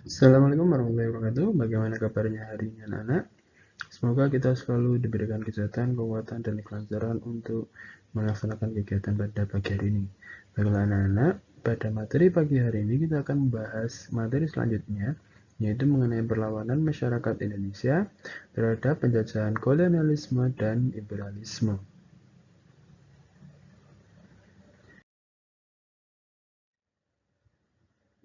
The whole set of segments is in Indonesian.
Assalamualaikum warahmatullahi wabarakatuh. Bagaimana kabarnya hari ini anak-anak? Semoga kita selalu diberikan kesehatan, kekuatan, dan kelancaran untuk melaksanakan kegiatan pada pagi hari ini. Baiklah anak-anak, pada materi pagi hari ini kita akan membahas materi selanjutnya, yaitu mengenai perlawanan masyarakat Indonesia terhadap penjajahan kolonialisme dan imperialisme.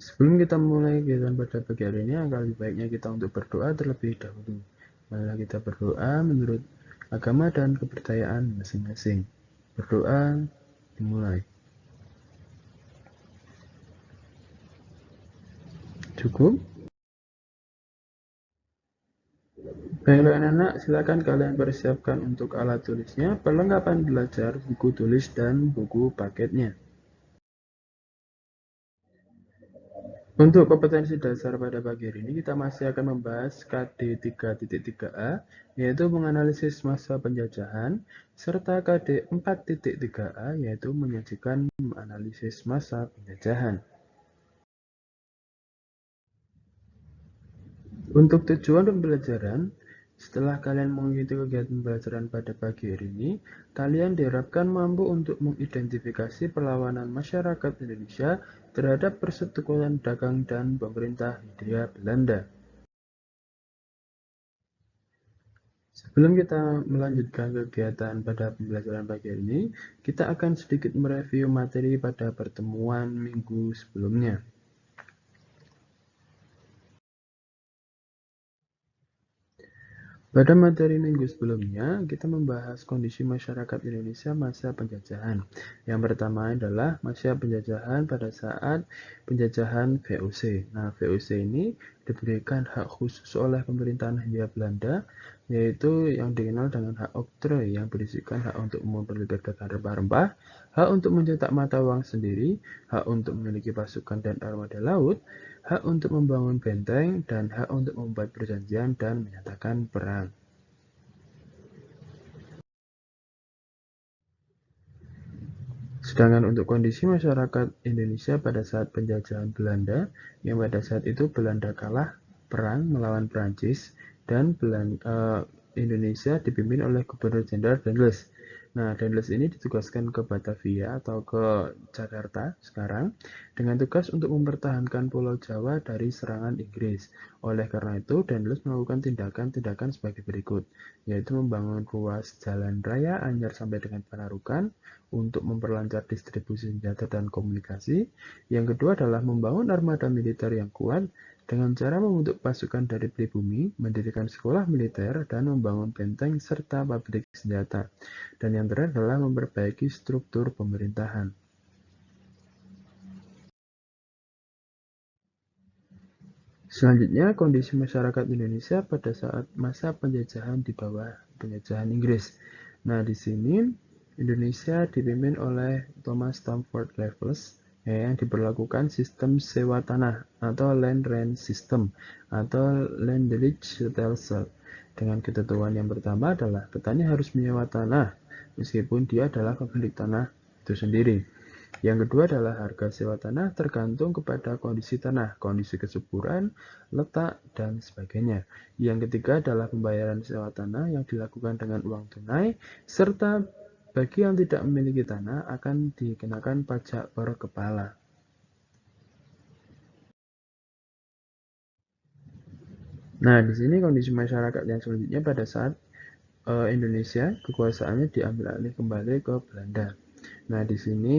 Sebelum kita mulai kegiatan pada pagi hari ini, akan lebih baiknya kita untuk berdoa terlebih dahulu. Marilah kita berdoa menurut agama dan kepercayaan masing-masing. Berdoa dimulai. Cukup? Baiklah anak-anak, silakan kalian persiapkan untuk alat tulisnya, perlengkapan belajar, buku tulis, dan buku paketnya. Untuk kompetensi dasar pada pagi hari ini, kita masih akan membahas KD 3.3a, yaitu menganalisis masa penjajahan, serta KD 4.3a, yaitu menyajikan analisis masa penjajahan. Untuk tujuan pembelajaran, setelah kalian mengikuti kegiatan pembelajaran pada pagi hari ini, kalian diharapkan mampu untuk mengidentifikasi perlawanan masyarakat Indonesia terhadap persekutuan dagang dan pemerintah Hindia Belanda. Sebelum kita melanjutkan kegiatan pada pembelajaran pagi hari ini, kita akan sedikit mereview materi pada pertemuan minggu sebelumnya. Pada materi minggu sebelumnya, kita membahas kondisi masyarakat Indonesia masa penjajahan. Yang pertama adalah masa penjajahan pada saat penjajahan VOC. Nah, VOC ini diberikan hak khusus oleh pemerintahan Hindia Belanda, yaitu yang dikenal dengan hak oktroy, yang berisikan hak untuk memperdagangkan rempah-rempah, hak untuk mencetak mata uang sendiri, hak untuk memiliki pasukan dan armada laut, hak untuk membangun benteng, dan hak untuk membuat perjanjian dan menyatakan perang. Sedangkan untuk kondisi masyarakat Indonesia pada saat penjajahan Belanda, yang pada saat itu Belanda kalah perang melawan Prancis dan Indonesia dipimpin oleh Gubernur Jenderal Dendles. Nah, Dendles ini ditugaskan ke Batavia atau ke Jakarta sekarang dengan tugas untuk mempertahankan Pulau Jawa dari serangan Inggris. Oleh karena itu, Dendles melakukan tindakan-tindakan sebagai berikut, yaitu membangun ruas jalan raya Anyar sampai dengan Panarukan untuk memperlancar distribusi senjata dan komunikasi. Yang kedua adalah membangun armada militer yang kuat dengan cara membentuk pasukan dari pribumi, mendirikan sekolah militer, dan membangun benteng serta pabrik senjata. Dan yang terakhir adalah memperbaiki struktur pemerintahan. Selanjutnya, kondisi masyarakat Indonesia pada saat masa penjajahan di bawah penjajahan Inggris. Nah, di sini Indonesia dipimpin oleh Thomas Stamford Raffles yang diberlakukan sistem sewa tanah atau land rent system atau land lease title. Dengan ketentuan yang pertama adalah petani harus menyewa tanah meskipun dia adalah pemilik tanah itu sendiri. Yang kedua adalah harga sewa tanah tergantung kepada kondisi tanah, kondisi kesuburan, letak, dan sebagainya. Yang ketiga adalah pembayaran sewa tanah yang dilakukan dengan uang tunai, serta bagi yang tidak memiliki tanah akan dikenakan pajak per kepala. Nah, di sini kondisi masyarakat yang selanjutnya pada saat Indonesia kekuasaannya diambil alih kembali ke Belanda. Nah, di sini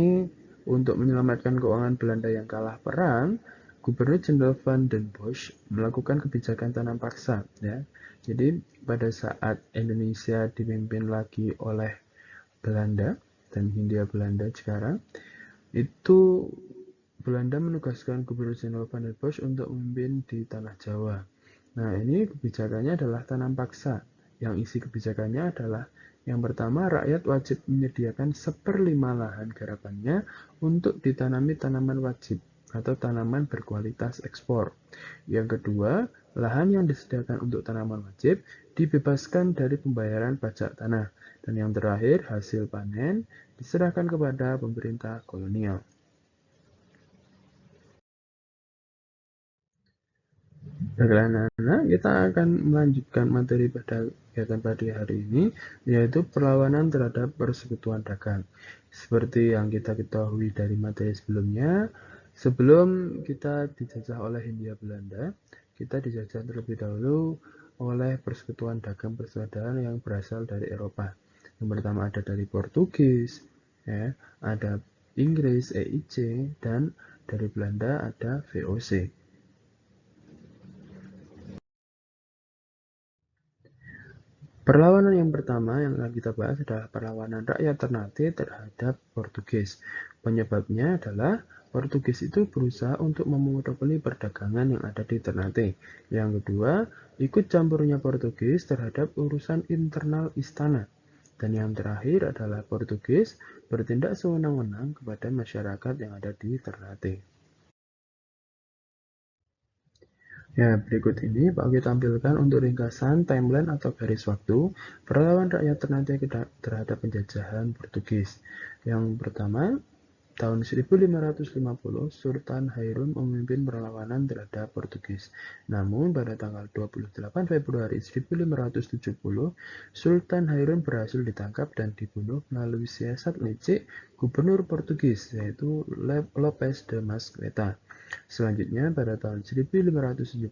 untuk menyelamatkan keuangan Belanda yang kalah perang, Gubernur Jenderal Van den Bosch melakukan kebijakan tanam paksa. Ya. Jadi pada saat Indonesia dipimpin lagi oleh Belanda dan Hindia Belanda sekarang, itu Belanda menugaskan Gubernur Jenderal Van den Bosch untuk memimpin di Tanah Jawa. Nah, ini kebijakannya adalah tanam paksa. Yang isi kebijakannya adalah yang pertama, rakyat wajib menyediakan 1/5 lahan garapannya untuk ditanami tanaman wajib atau tanaman berkualitas ekspor. Yang kedua, lahan yang disediakan untuk tanaman wajib dibebaskan dari pembayaran pajak tanah. Dan yang terakhir, hasil panen diserahkan kepada pemerintah kolonial. Baiklah anak-anak, kita akan melanjutkan materi pada kegiatan pagi hari ini, yaitu perlawanan terhadap persekutuan dagang. Seperti yang kita ketahui dari materi sebelumnya, sebelum kita dijajah oleh Hindia Belanda, kita dijajah terlebih dahulu oleh persekutuan dagang persaudaraan yang berasal dari Eropa. Yang pertama ada dari Portugis, ya, ada Inggris EIC, dan dari Belanda ada VOC. Perlawanan yang pertama yang akan kita bahas adalah perlawanan rakyat Ternate terhadap Portugis. Penyebabnya adalah Portugis itu berusaha untuk memonopoli perdagangan yang ada di Ternate. Yang kedua, ikut campurnya Portugis terhadap urusan internal istana. Dan yang terakhir adalah Portugis bertindak sewenang-wenang kepada masyarakat yang ada di Ternate. Ya, berikut ini Pak Oki tampilkan untuk ringkasan timeline atau garis waktu perlawanan rakyat Ternate terhadap penjajahan Portugis. Yang pertama, tahun 1550, Sultan Hairun memimpin perlawanan terhadap Portugis. Namun, pada tanggal 28 Februari 1570, Sultan Hairun berhasil ditangkap dan dibunuh melalui siasat licik gubernur Portugis, yaitu Lopes de Masqueta. Selanjutnya, pada tahun 1570,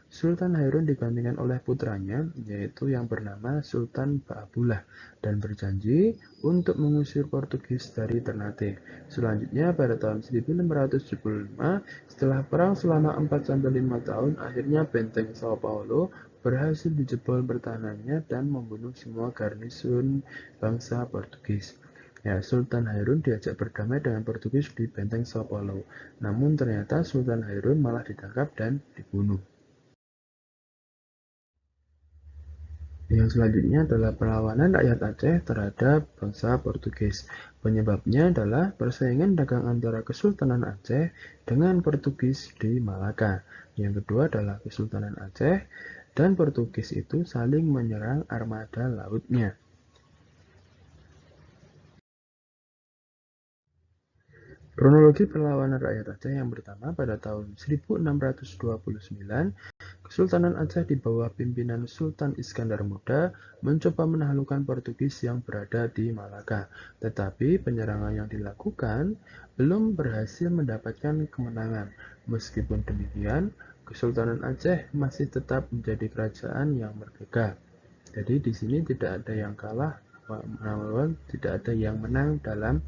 Sultan Hairun digantikan oleh putranya, yaitu yang bernama Sultan Baabullah, dan berjanji untuk mengusir Portugis dari Ternate. Selanjutnya, pada tahun 1575, setelah perang selama 4-5 tahun, akhirnya benteng Sao Paulo berhasil dijebol pertahanannya dan membunuh semua garnisun bangsa Portugis. Ya, Sultan Hairun diajak berdamai dengan Portugis di benteng Sao Paulo. Namun ternyata Sultan Hairun malah ditangkap dan dibunuh. Yang selanjutnya adalah perlawanan rakyat Aceh terhadap bangsa Portugis. Penyebabnya adalah persaingan dagang antara Kesultanan Aceh dengan Portugis di Malaka. Yang kedua adalah Kesultanan Aceh dan Portugis itu saling menyerang armada lautnya. Kronologi perlawanan rakyat Aceh yang pertama pada tahun 1629, Kesultanan Aceh di bawah pimpinan Sultan Iskandar Muda mencoba menaklukkan Portugis yang berada di Malaka, tetapi penyerangan yang dilakukan belum berhasil mendapatkan kemenangan. Meskipun demikian, Kesultanan Aceh masih tetap menjadi kerajaan yang merdeka. Jadi di sini tidak ada yang kalah, namun tidak ada yang menang dalam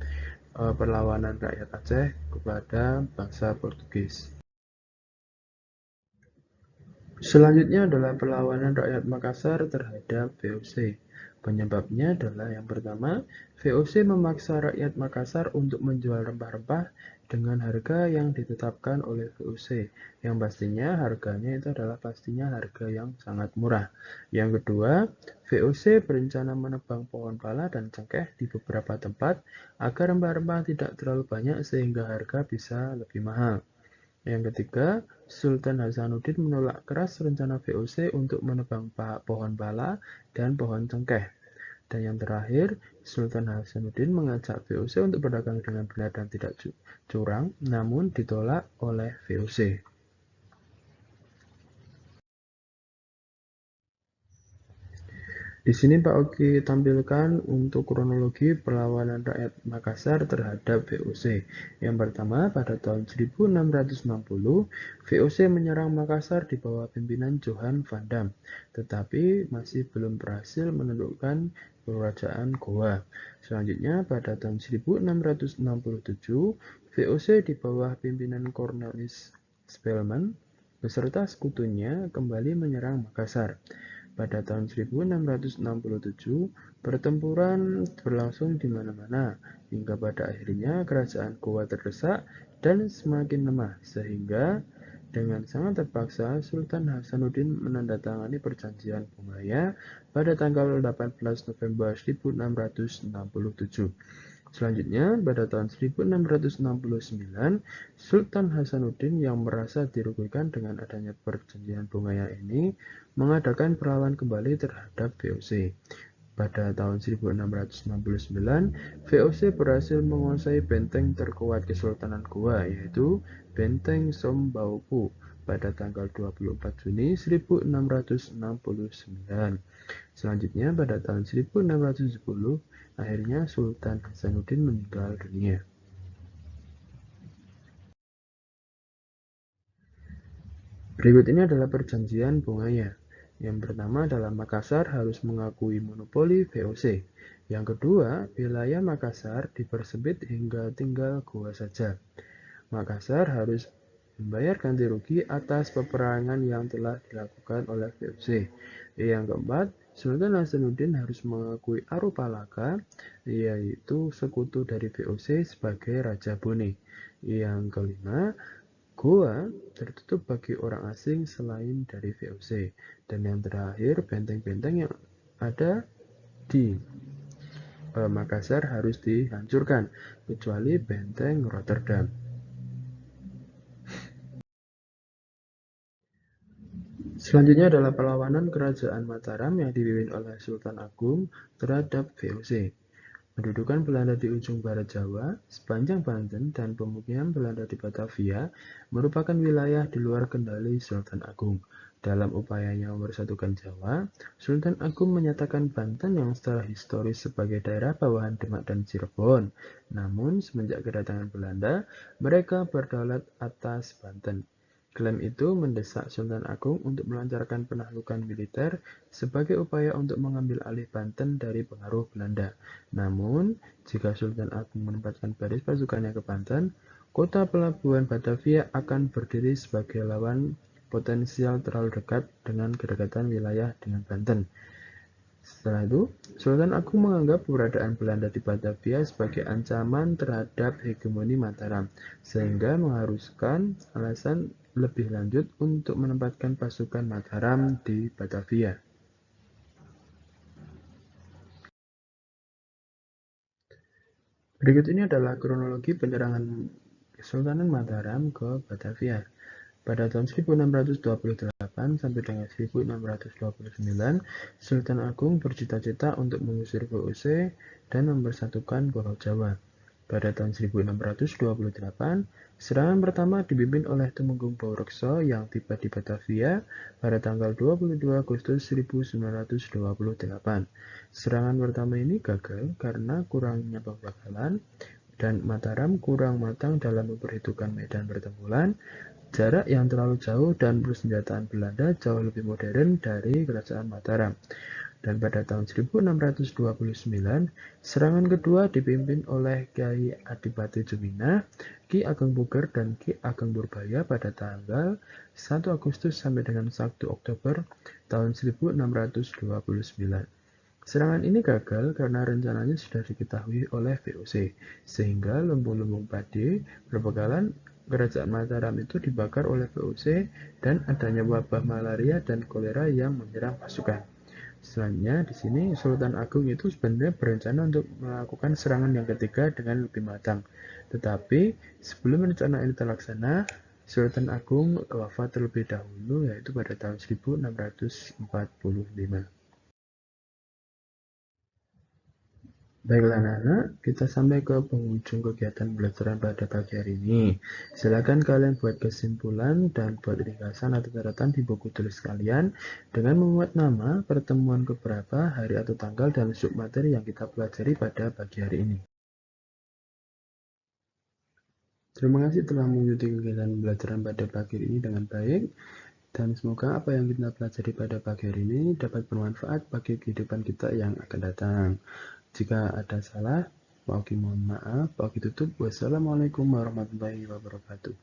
perlawanan rakyat Aceh kepada bangsa Portugis. Selanjutnya adalah perlawanan rakyat Makassar terhadap VOC. Penyebabnya adalah yang pertama, VOC memaksa rakyat Makassar untuk menjual rempah-rempah dengan harga yang ditetapkan oleh VOC. Yang pastinya harganya itu adalah pastinya harga yang sangat murah. Yang kedua, VOC berencana menebang pohon pala dan cengkeh di beberapa tempat agar rempah-rempah tidak terlalu banyak sehingga harga bisa lebih mahal. Yang ketiga, Sultan Hasanuddin menolak keras rencana VOC untuk menebang pohon pala dan pohon cengkeh. Dan yang terakhir, Sultan Hasanuddin mengajak VOC untuk berdagang dengan benar dan tidak curang, namun ditolak oleh VOC. Di sini Pak Oki tampilkan untuk kronologi perlawanan rakyat Makassar terhadap VOC. Yang pertama, pada tahun 1660, VOC menyerang Makassar di bawah pimpinan Johan van Dam, tetapi masih belum berhasil menaklukkan kerajaan Goa. Selanjutnya, pada tahun 1667, VOC di bawah pimpinan Cornelis Spelman beserta sekutunya kembali menyerang Makassar. Pada tahun 1667, pertempuran berlangsung di mana-mana, hingga pada akhirnya kerajaan Gowa terdesak dan semakin lemah, sehingga dengan sangat terpaksa Sultan Hasanuddin menandatangani perjanjian Bungaya pada tanggal 18 November 1667. Selanjutnya, pada tahun 1669, Sultan Hasanuddin yang merasa dirugikan dengan adanya perjanjian Bungaya ini mengadakan perlawanan kembali terhadap VOC. Pada tahun 1669, VOC berhasil menguasai benteng terkuat Kesultanan Goa, yaitu Benteng Sombauppu pada tanggal 24 Juni 1669. Selanjutnya, pada tahun 1670, akhirnya Sultan Hasanuddin meninggal dunia. Berikut ini adalah perjanjian bunganya. Yang pertama adalah Makassar harus mengakui monopoli VOC. Yang kedua, wilayah Makassar dipersempit hingga tinggal Goa saja. Makassar harus membayar ganti rugi atas peperangan yang telah dilakukan oleh VOC. Yang keempat, Sultan Hasanuddin harus mengakui Arupalaka, yaitu sekutu dari VOC sebagai Raja Bone. Yang kelima, Goa tertutup bagi orang asing selain dari VOC. Dan yang terakhir, benteng-benteng yang ada di Makassar harus dihancurkan, kecuali benteng Rotterdam. Selanjutnya adalah perlawanan Kerajaan Mataram yang dipimpin oleh Sultan Agung terhadap VOC. Pendudukan Belanda di ujung barat Jawa, sepanjang Banten, dan pemukiman Belanda di Batavia merupakan wilayah di luar kendali Sultan Agung. Dalam upayanya mempersatukan Jawa, Sultan Agung menyatakan Banten yang secara historis sebagai daerah bawahan Demak dan Cirebon. Namun, semenjak kedatangan Belanda, mereka berdaulat atas Banten. Klaim itu mendesak Sultan Agung untuk melancarkan penaklukan militer sebagai upaya untuk mengambil alih Banten dari pengaruh Belanda. Namun, jika Sultan Agung menempatkan baris pasukannya ke Banten, kota pelabuhan Batavia akan berdiri sebagai lawan potensial terlalu dekat dengan kedekatan wilayah dengan Banten. Setelah itu, Sultan Agung menganggap keberadaan Belanda di Batavia sebagai ancaman terhadap hegemoni Mataram, sehingga mengharuskan alasan lebih lanjut untuk menempatkan pasukan Mataram di Batavia. Berikut ini adalah kronologi penyerangan Kesultanan Mataram ke Batavia. Pada tahun 1628 sampai dengan 1629, Sultan Agung bercita-cita untuk mengusir VOC dan mempersatukan Pulau Jawa. Pada tahun 1628, serangan pertama dipimpin oleh Tumenggung Baurekso yang tiba di Batavia pada tanggal 22 Agustus 1928. Serangan pertama ini gagal karena kurangnya pembekalan dan Mataram kurang matang dalam memperhitungkan medan pertempuran, jarak yang terlalu jauh, dan persenjataan Belanda jauh lebih modern dari Kerajaan Mataram. Dan pada tahun 1629, serangan kedua dipimpin oleh Kyai Adipati Jumina, Ki Ageng Puger, dan Ki Ageng Purbaya pada tanggal 1 Agustus sampai dengan 1 Oktober tahun 1629. Serangan ini gagal karena rencananya sudah diketahui oleh VOC, sehingga lumbung-lumbung padi berbekalan Kerajaan Mataram itu dibakar oleh VOC dan adanya wabah malaria dan kolera yang menyerang pasukan. Selanjutnya di sini Sultan Agung itu sebenarnya berencana untuk melakukan serangan yang ketiga dengan lebih matang. Tetapi sebelum rencana ini terlaksana, Sultan Agung wafat terlebih dahulu, yaitu pada tahun 1645. Baiklah anak-anak, kita sampai ke penghujung kegiatan belajaran pada pagi hari ini. Silakan kalian buat kesimpulan dan buat ringkasan atau catatan di buku tulis kalian dengan memuat nama, pertemuan keberapa, hari atau tanggal, dan submateri yang kita pelajari pada pagi hari ini. Terima kasih telah mengikuti kegiatan belajaran pada pagi hari ini dengan baik. Dan semoga apa yang kita pelajari pada pagi hari ini dapat bermanfaat bagi kehidupan kita yang akan datang. Jika ada salah, mohon maaf. Wassalamualaikum warahmatullahi wabarakatuh.